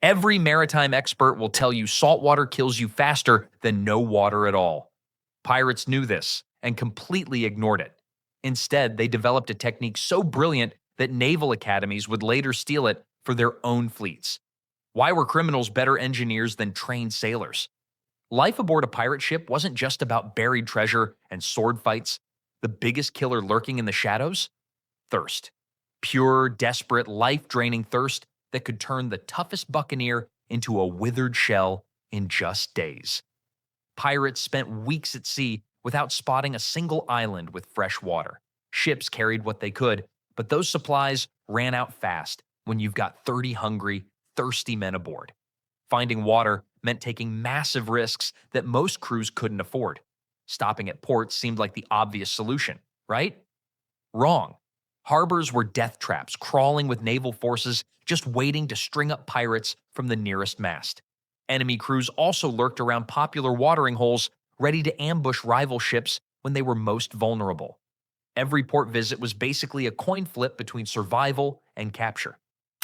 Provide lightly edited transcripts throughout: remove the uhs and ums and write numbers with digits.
Every maritime expert will tell you saltwater kills you faster than no water at all. Pirates knew this and completely ignored it. Instead, they developed a technique so brilliant that naval academies would later steal it for their own fleets. Why were criminals better engineers than trained sailors? Life aboard a pirate ship wasn't just about buried treasure and sword fights. The biggest killer lurking in the shadows? Thirst. Pure, desperate, life-draining thirst that could turn the toughest buccaneer into a withered shell in just days. Pirates spent weeks at sea without spotting a single island with fresh water. Ships carried what they could, but those supplies ran out fast when you've got 30 hungry, thirsty men aboard. Finding water meant taking massive risks that most crews couldn't afford. Stopping at ports seemed like the obvious solution, right? Wrong. Harbors were death traps crawling with naval forces just waiting to string up pirates from the nearest mast. Enemy crews also lurked around popular watering holes, ready to ambush rival ships when they were most vulnerable. Every port visit was basically a coin flip between survival and capture.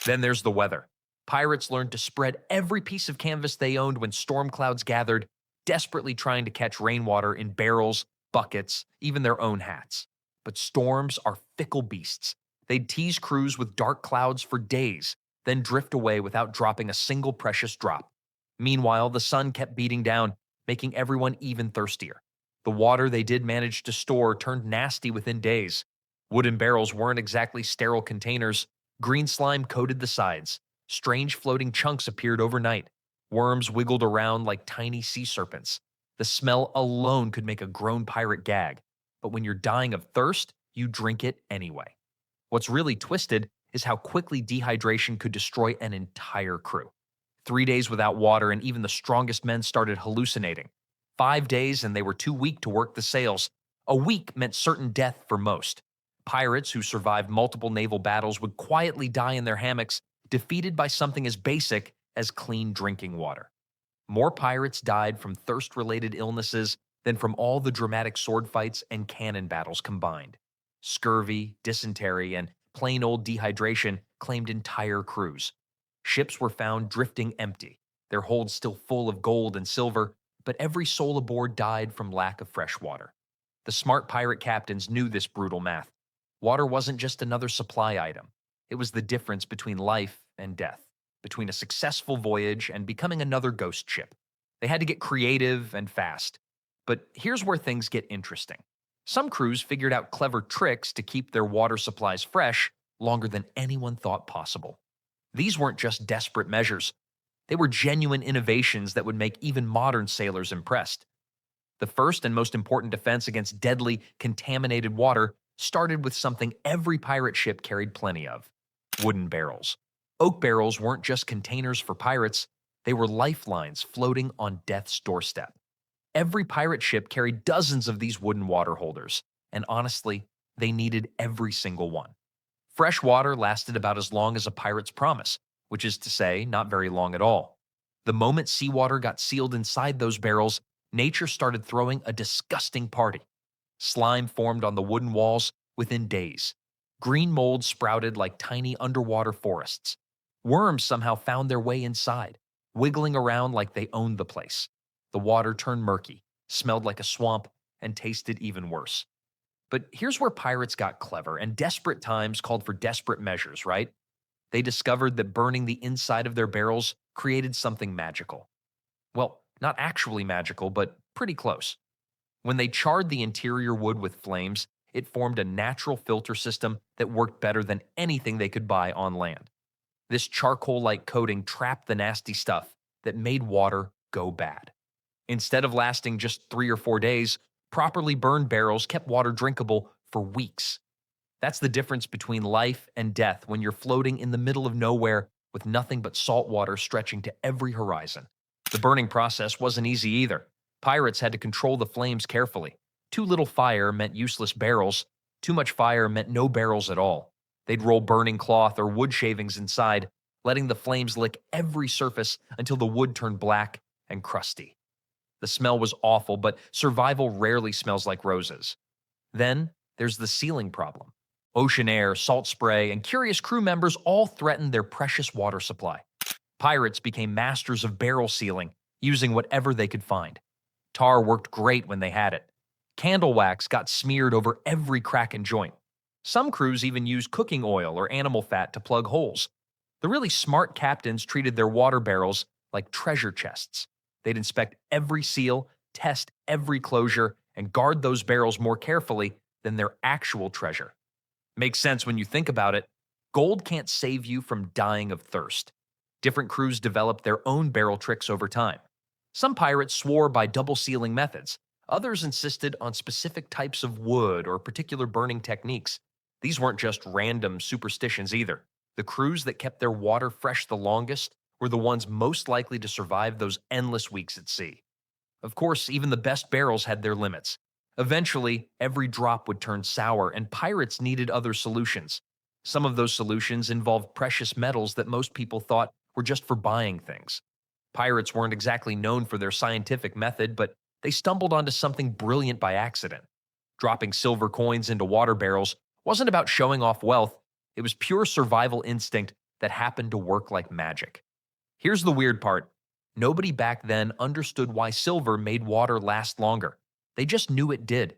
Then there's the weather. Pirates learned to spread every piece of canvas they owned when storm clouds gathered, desperately trying to catch rainwater in barrels, buckets, even their own hats. But storms are fickle beasts. They'd tease crews with dark clouds for days, then drift away without dropping a single precious drop. Meanwhile, the sun kept beating down, making everyone even thirstier. The water they did manage to store turned nasty within days. Wooden barrels weren't exactly sterile containers. Green slime coated the sides. Strange floating chunks appeared overnight. Worms wiggled around like tiny sea serpents. The smell alone could make a grown pirate gag. But when you're dying of thirst, you drink it anyway. What's really twisted is how quickly dehydration could destroy an entire crew. 3 days without water and even the strongest men started hallucinating. 5 days and they were too weak to work the sails. A week meant certain death for most. Pirates who survived multiple naval battles would quietly die in their hammocks, defeated by something as basic as clean drinking water. More pirates died from thirst-related illnesses than from all the dramatic sword fights and cannon battles combined. Scurvy, dysentery, and plain old dehydration claimed entire crews. Ships were found drifting empty, their holds still full of gold and silver, but every soul aboard died from lack of fresh water. The smart pirate captains knew this brutal math. Water wasn't just another supply item. It was the difference between life and death, between a successful voyage and becoming another ghost ship. They had to get creative and fast. But here's where things get interesting. Some crews figured out clever tricks to keep their water supplies fresh longer than anyone thought possible. These weren't just desperate measures. They were genuine innovations that would make even modern sailors impressed. The first and most important defense against deadly, contaminated water started with something every pirate ship carried plenty of: wooden barrels. Oak barrels weren't just containers for pirates, they were lifelines floating on death's doorstep. Every pirate ship carried dozens of these wooden water holders, and honestly, they needed every single one. Fresh water lasted about as long as a pirate's promise, which is to say, not very long at all. The moment seawater got sealed inside those barrels, nature started throwing a disgusting party. Slime formed on the wooden walls within days. Green mold sprouted like tiny underwater forests. Worms somehow found their way inside, wiggling around like they owned the place. The water turned murky, smelled like a swamp, and tasted even worse. But here's where pirates got clever, and desperate times called for desperate measures, right? They discovered that burning the inside of their barrels created something magical. Well, not actually magical, but pretty close. When they charred the interior wood with flames, it formed a natural filter system that worked better than anything they could buy on land. This charcoal-like coating trapped the nasty stuff that made water go bad. Instead of lasting just 3 or 4 days, properly burned barrels kept water drinkable for weeks. That's the difference between life and death when you're floating in the middle of nowhere with nothing but salt water stretching to every horizon. The burning process wasn't easy either. Pirates had to control the flames carefully. Too little fire meant useless barrels. Too much fire meant no barrels at all. They'd roll burning cloth or wood shavings inside, letting the flames lick every surface until the wood turned black and crusty. The smell was awful, but survival rarely smells like roses. Then there's the sealing problem. Ocean air, salt spray, and curious crew members all threatened their precious water supply. Pirates became masters of barrel sealing, using whatever they could find. Tar worked great when they had it. Candle wax got smeared over every crack and joint. Some crews even used cooking oil or animal fat to plug holes. The really smart captains treated their water barrels like treasure chests. They'd inspect every seal, test every closure, and guard those barrels more carefully than their actual treasure. Makes sense when you think about it. Gold can't save you from dying of thirst. Different crews developed their own barrel tricks over time. Some pirates swore by double sealing methods. Others insisted on specific types of wood or particular burning techniques. These weren't just random superstitions either. The crews that kept their water fresh the longest were the ones most likely to survive those endless weeks at sea. Of course, even the best barrels had their limits. Eventually, every drop would turn sour, and pirates needed other solutions. Some of those solutions involved precious metals that most people thought were just for buying things. Pirates weren't exactly known for their scientific method, but they stumbled onto something brilliant by accident. Dropping silver coins into water barrels wasn't about showing off wealth, it was pure survival instinct that happened to work like magic. Here's the weird part. Nobody back then understood why silver made water last longer. They just knew it did.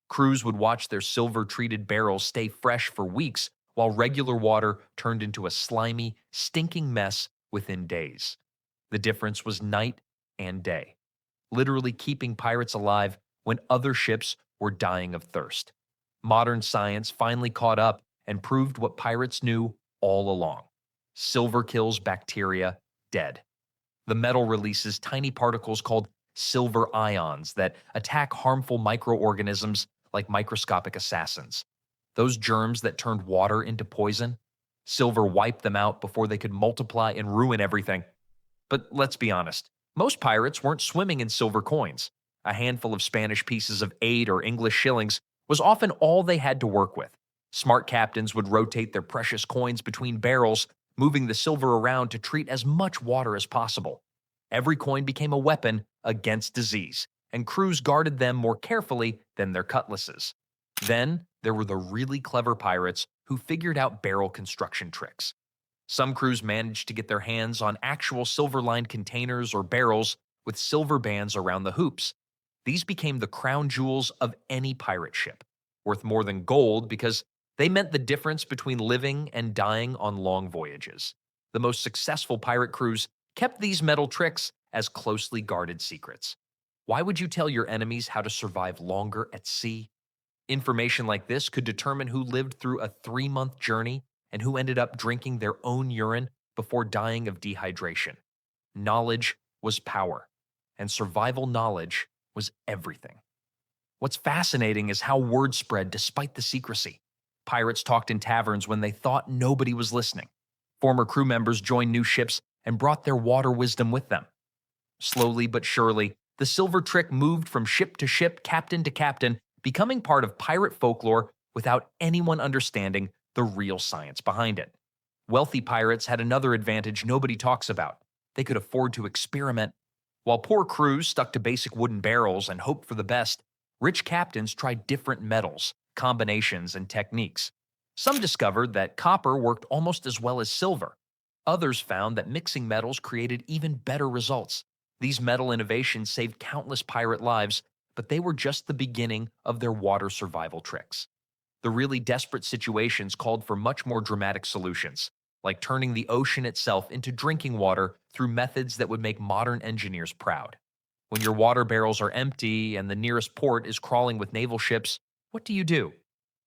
Crews would watch their silver-treated barrels stay fresh for weeks while regular water turned into a slimy, stinking mess within days. The difference was night and day, literally keeping pirates alive when other ships were dying of thirst. Modern science finally caught up and proved what pirates knew all along. Silver kills bacteria dead. The metal releases tiny particles called silver ions that attack harmful microorganisms like microscopic assassins. Those germs that turned water into poison, silver wiped them out before they could multiply and ruin everything. But let's be honest, most pirates weren't swimming in silver coins. A handful of Spanish pieces of 8 or English shillings was often all they had to work with. Smart captains would rotate their precious coins between barrels, moving the silver around to treat as much water as possible. Every coin became a weapon against disease, and crews guarded them more carefully than their cutlasses. Then, there were the really clever pirates who figured out barrel construction tricks. Some crews managed to get their hands on actual silver-lined containers or barrels with silver bands around the hoops. These became the crown jewels of any pirate ship, worth more than gold because they meant the difference between living and dying on long voyages. The most successful pirate crews kept these metal tricks as closely guarded secrets. Why would you tell your enemies how to survive longer at sea? Information like this could determine who lived through a 3-month journey and who ended up drinking their own urine before dying of dehydration. Knowledge was power, and survival knowledge was everything. What's fascinating is how word spread despite the secrecy. Pirates talked in taverns when they thought nobody was listening. Former crew members joined new ships and brought their water wisdom with them. Slowly but surely, the silver trick moved from ship to ship, captain to captain, becoming part of pirate folklore without anyone understanding the real science behind it. Wealthy pirates had another advantage nobody talks about. They could afford to experiment. While poor crews stuck to basic wooden barrels and hoped for the best, rich captains tried different metals, combinations, and techniques. Some discovered that copper worked almost as well as silver. Others found that mixing metals created even better results. These metal innovations saved countless pirate lives, but they were just the beginning of their water survival tricks. The really desperate situations called for much more dramatic solutions, like turning the ocean itself into drinking water through methods that would make modern engineers proud. When your water barrels are empty and the nearest port is crawling with naval ships, what do?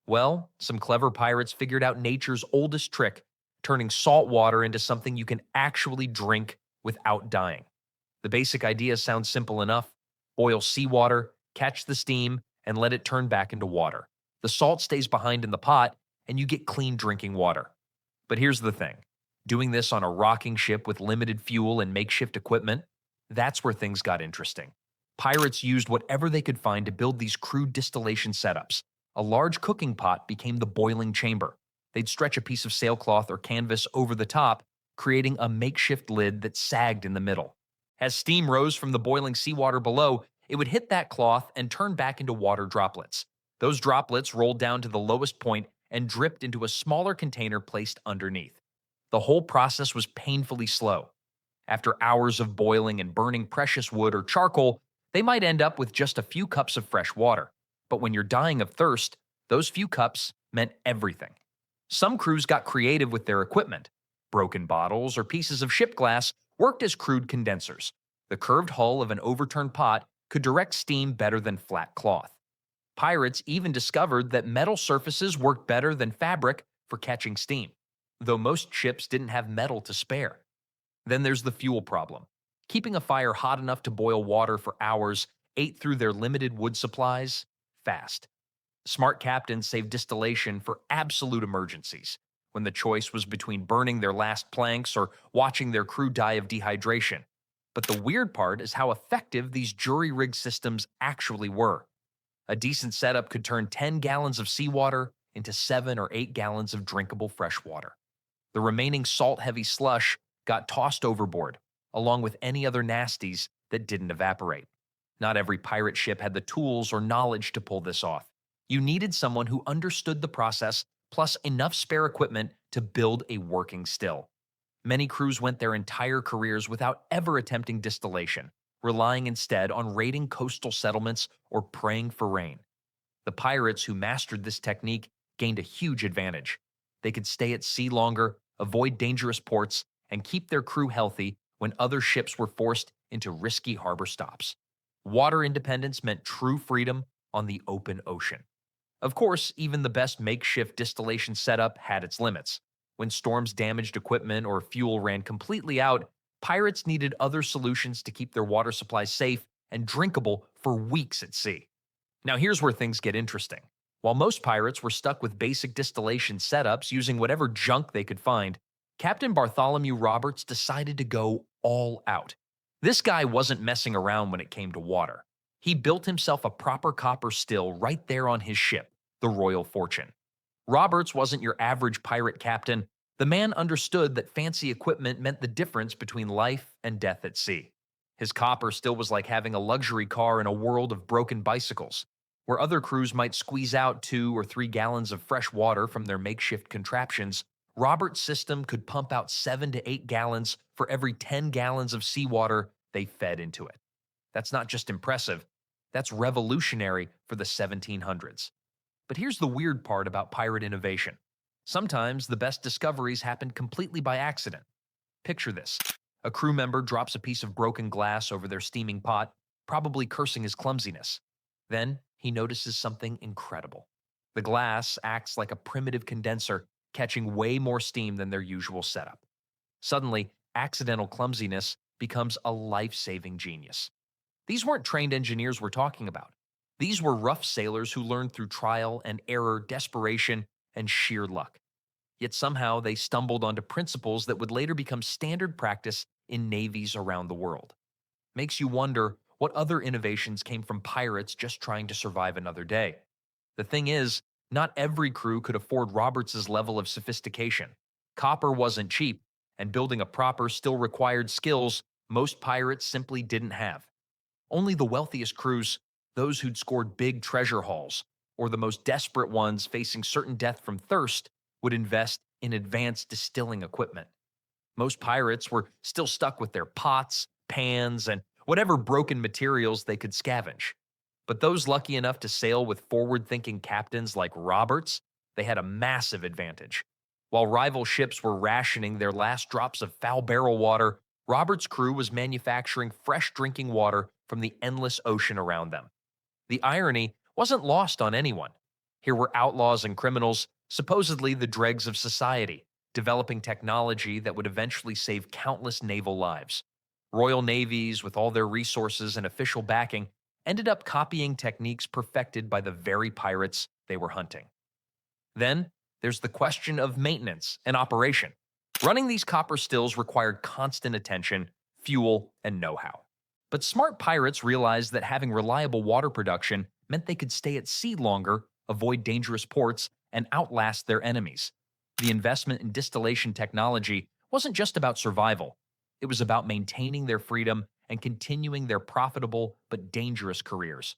Well, some clever pirates figured out nature's oldest trick, turning salt water into something you can actually drink without dying. The basic idea sounds simple enough. Boil seawater, catch the steam, and let it turn back into water. The salt stays behind in the pot, and you get clean drinking water. But here's the thing. Doing this on a rocking ship with limited fuel and makeshift equipment, that's where things got interesting. Pirates used whatever they could find to build these crude distillation setups. A large cooking pot became the boiling chamber. They'd stretch a piece of sailcloth or canvas over the top, creating a makeshift lid that sagged in the middle. As steam rose from the boiling seawater below, it would hit that cloth and turn back into water droplets. Those droplets rolled down to the lowest point and dripped into a smaller container placed underneath. The whole process was painfully slow. After hours of boiling and burning precious wood or charcoal, they might end up with just a few cups of fresh water. But when you're dying of thirst, those few cups meant everything. Some crews got creative with their equipment. Broken bottles or pieces of ship glass worked as crude condensers. The curved hull of an overturned pot could direct steam better than flat cloth. Pirates even discovered that metal surfaces worked better than fabric for catching steam, though most ships didn't have metal to spare. Then there's the fuel problem. Keeping a fire hot enough to boil water for hours ate through their limited wood supplies fast. Smart captains saved distillation for absolute emergencies, when the choice was between burning their last planks or watching their crew die of dehydration. But the weird part is how effective these jury-rigged systems actually were. A decent setup could turn 10 gallons of seawater into 7 or 8 gallons of drinkable fresh water. The remaining salt-heavy slush got tossed overboard, along with any other nasties that didn't evaporate. Not every pirate ship had the tools or knowledge to pull this off. You needed someone who understood the process, plus enough spare equipment to build a working still. Many crews went their entire careers without ever attempting distillation, relying instead on raiding coastal settlements or praying for rain. The pirates who mastered this technique gained a huge advantage. They could stay at sea longer, avoid dangerous ports, and keep their crew healthy when other ships were forced into risky harbor stops. Water independence meant true freedom on the open ocean. Of course, even the best makeshift distillation setup had its limits. When storms damaged equipment or fuel ran completely out, pirates needed other solutions to keep their water supplies safe and drinkable for weeks at sea. Now here's where things get interesting. While most pirates were stuck with basic distillation setups using whatever junk they could find, Captain Bartholomew Roberts decided to go all out. This guy wasn't messing around when it came to water. He built himself a proper copper still right there on his ship, the Royal Fortune. Roberts wasn't your average pirate captain. The man understood that fancy equipment meant the difference between life and death at sea. His copper still was like having a luxury car in a world of broken bicycles. Where other crews might squeeze out 2 or 3 gallons of fresh water from their makeshift contraptions, Roberts' system could pump out 7 to 8 gallons for every 10 gallons of seawater they fed into it. That's not just impressive, that's revolutionary for the 1700s. But here's the weird part about pirate innovation. Sometimes the best discoveries happen completely by accident. Picture this. A crew member drops a piece of broken glass over their steaming pot, probably cursing his clumsiness. Then he notices something incredible. The glass acts like a primitive condenser, catching way more steam than their usual setup. Suddenly, accidental clumsiness becomes a life-saving genius. These weren't trained engineers we're talking about. These were rough sailors who learned through trial and error, desperation, and sheer luck. Yet somehow they stumbled onto principles that would later become standard practice in navies around the world. Makes you wonder what other innovations came from pirates just trying to survive another day. The thing is, not every crew could afford Roberts's level of sophistication. Copper wasn't cheap, and building a proper still required skills most pirates simply didn't have. Only the wealthiest crews, those who'd scored big treasure hauls, or the most desperate ones facing certain death from thirst, would invest in advanced distilling equipment. Most pirates were still stuck with their pots, pans, and whatever broken materials they could scavenge. But those lucky enough to sail with forward-thinking captains like Roberts, they had a massive advantage. While rival ships were rationing their last drops of foul barrel water, Roberts' crew was manufacturing fresh drinking water from the endless ocean around them. The irony wasn't lost on anyone. Here were outlaws and criminals, supposedly the dregs of society, developing technology that would eventually save countless naval lives. Royal navies, with all their resources and official backing, ended up copying techniques perfected by the very pirates they were hunting. Then, there's the question of maintenance and operation. Running these copper stills required constant attention, fuel, and know-how. But smart pirates realized that having reliable water production meant they could stay at sea longer, avoid dangerous ports, and outlast their enemies. The investment in distillation technology wasn't just about survival. It was about maintaining their freedom and continuing their profitable but dangerous careers.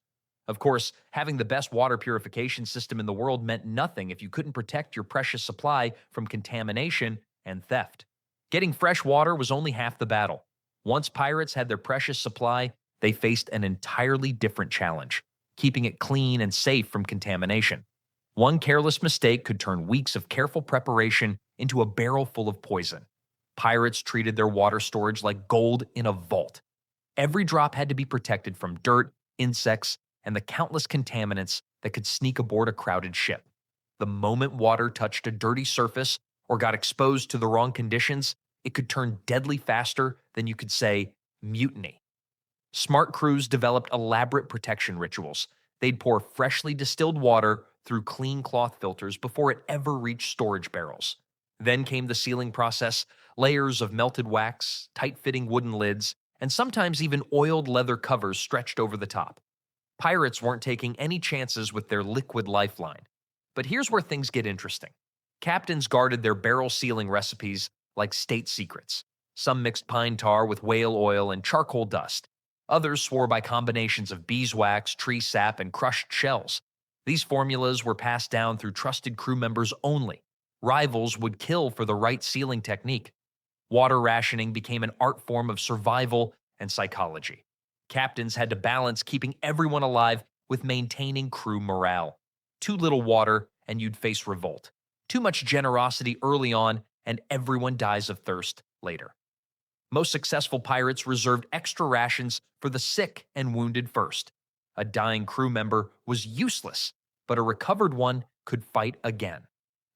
Of course, having the best water purification system in the world meant nothing if you couldn't protect your precious supply from contamination and theft. Getting fresh water was only half the battle. Once pirates had their precious supply, they faced an entirely different challenge, keeping it clean and safe from contamination. One careless mistake could turn weeks of careful preparation into a barrel full of poison. Pirates treated their water storage like gold in a vault. Every drop had to be protected from dirt, insects, and the countless contaminants that could sneak aboard a crowded ship. The moment water touched a dirty surface or got exposed to the wrong conditions, it could turn deadly faster than you could say mutiny. Smart crews developed elaborate protection rituals. They'd pour freshly distilled water through clean cloth filters before it ever reached storage barrels. Then came the sealing process, layers of melted wax, tight-fitting wooden lids, and sometimes even oiled leather covers stretched over the top. Pirates weren't taking any chances with their liquid lifeline. But here's where things get interesting. Captains guarded their barrel sealing recipes like state secrets. Some mixed pine tar with whale oil and charcoal dust. Others swore by combinations of beeswax, tree sap, and crushed shells. These formulas were passed down through trusted crew members only. Rivals would kill for the right sealing technique. Water rationing became an art form of survival and psychology. Captains had to balance keeping everyone alive with maintaining crew morale. Too little water, and you'd face revolt. Too much generosity early on, and everyone dies of thirst later. Most successful pirates reserved extra rations for the sick and wounded first. A dying crew member was useless, but a recovered one could fight again.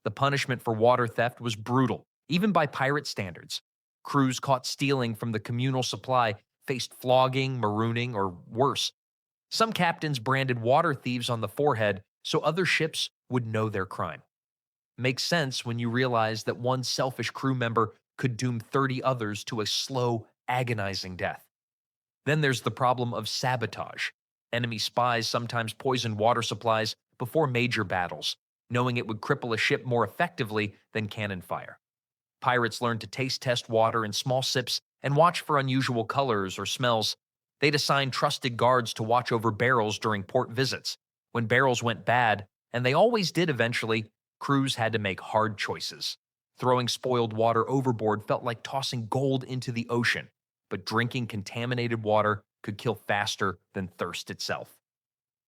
The punishment for water theft was brutal, even by pirate standards. Crews caught stealing from the communal supply faced flogging, marooning, or worse. Some captains branded water thieves on the forehead so other ships would know their crime. Makes sense when you realize that one selfish crew member could doom 30 others to a slow, agonizing death. Then there's the problem of sabotage. Enemy spies sometimes poisoned water supplies before major battles, knowing it would cripple a ship more effectively than cannon fire. Pirates learned to taste test water in small sips and watch for unusual colors or smells. They'd assign trusted guards to watch over barrels during port visits. When barrels went bad, and they always did eventually, crews had to make hard choices. Throwing spoiled water overboard felt like tossing gold into the ocean, but drinking contaminated water could kill faster than thirst itself.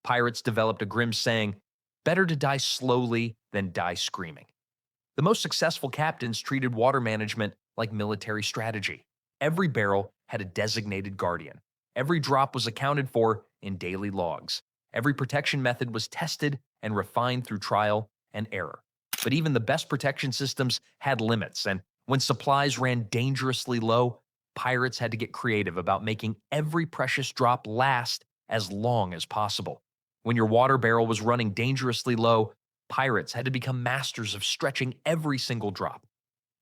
Pirates developed a grim saying, "Better to die slowly than die screaming." The most successful captains treated water management like military strategy. Every barrel had a designated guardian. Every drop was accounted for in daily logs. Every protection method was tested and refined through trial and error. But even the best protection systems had limits, and when supplies ran dangerously low, pirates had to get creative about making every precious drop last as long as possible. When your water barrel was running dangerously low, pirates had to become masters of stretching every single drop.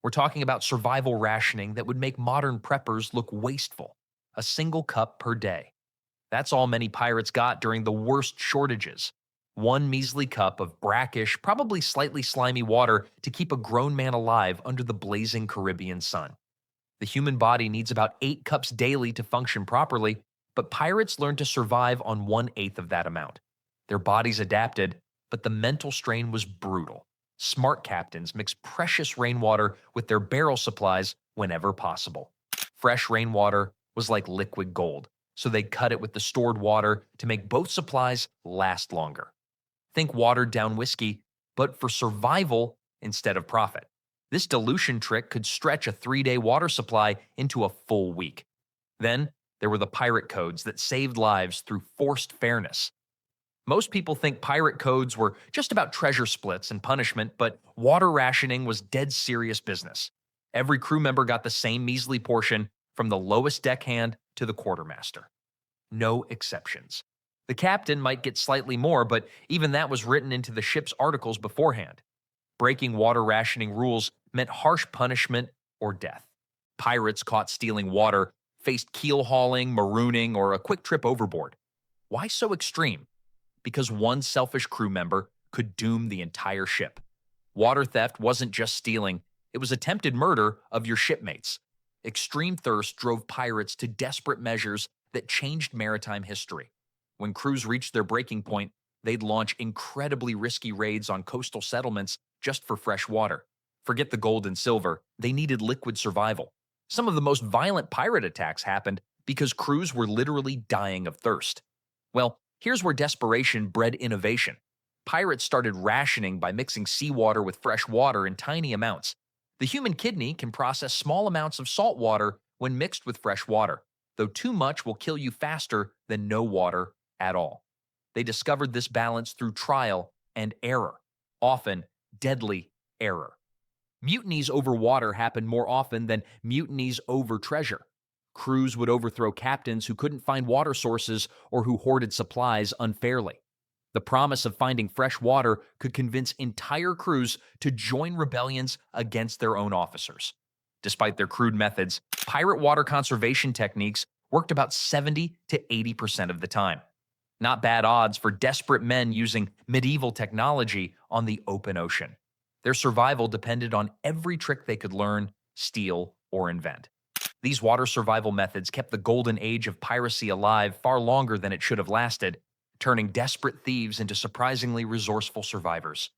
We're talking about survival rationing that would make modern preppers look wasteful. A single cup per day. That's all many pirates got during the worst shortages. One measly cup of brackish, probably slightly slimy water to keep a grown man alive under the blazing Caribbean sun. The human body needs about 8 cups daily to function properly, but pirates learned to survive on 1/8 of that amount. Their bodies adapted, but the mental strain was brutal. Smart captains mixed precious rainwater with their barrel supplies whenever possible. Fresh rainwater was like liquid gold, so they'd cut it with the stored water to make both supplies last longer. Think watered down whiskey, but for survival instead of profit. This dilution trick could stretch a 3-day water supply into a full week. Then there were the pirate codes that saved lives through forced fairness. Most people think pirate codes were just about treasure splits and punishment, but water rationing was dead serious business. Every crew member got the same measly portion, from the lowest deckhand to the quartermaster. No exceptions. The captain might get slightly more, but even that was written into the ship's articles beforehand. Breaking water rationing rules meant harsh punishment or death. Pirates caught stealing water faced keel hauling, marooning, or a quick trip overboard. Why so extreme? Because one selfish crew member could doom the entire ship. Water theft wasn't just stealing, it was attempted murder of your shipmates. Extreme thirst drove pirates to desperate measures that changed maritime history. When crews reached their breaking point, they'd launch incredibly risky raids on coastal settlements just for fresh water. Forget the gold and silver, they needed liquid survival. Some of the most violent pirate attacks happened because crews were literally dying of thirst. Well, here's where desperation bred innovation. Pirates started rationing by mixing seawater with fresh water in tiny amounts. The human kidney can process small amounts of salt water when mixed with fresh water, though too much will kill you faster than no water at all. They discovered this balance through trial and error, often deadly error. Mutinies over water happened more often than mutinies over treasure. Crews would overthrow captains who couldn't find water sources or who hoarded supplies unfairly. The promise of finding fresh water could convince entire crews to join rebellions against their own officers. Despite their crude methods, pirate water conservation techniques worked about 70 to 80% of the time. Not bad odds for desperate men using medieval technology on the open ocean. Their survival depended on every trick they could learn, steal, or invent. These water survival methods kept the golden age of piracy alive far longer than it should have lasted, turning desperate thieves into surprisingly resourceful survivors.